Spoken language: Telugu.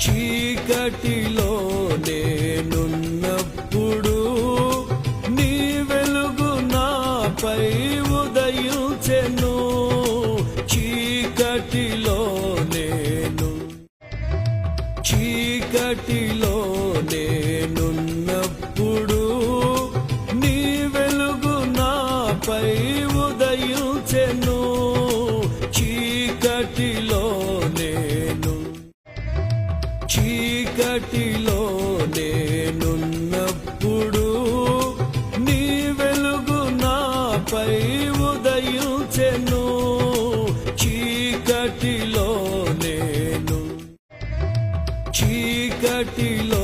చీకటిలో నేనున్నప్పుడు నీ వెలుగు నాపై ఉదయించెను. చీకటిలో నేనున్నప్పుడు నీ వెలుగు నాపై ఉదయించెను. చీకటిలో నేనున్నప్పుడు నీ వెలుగు నాపై ఉదయించెను. చీకటిలో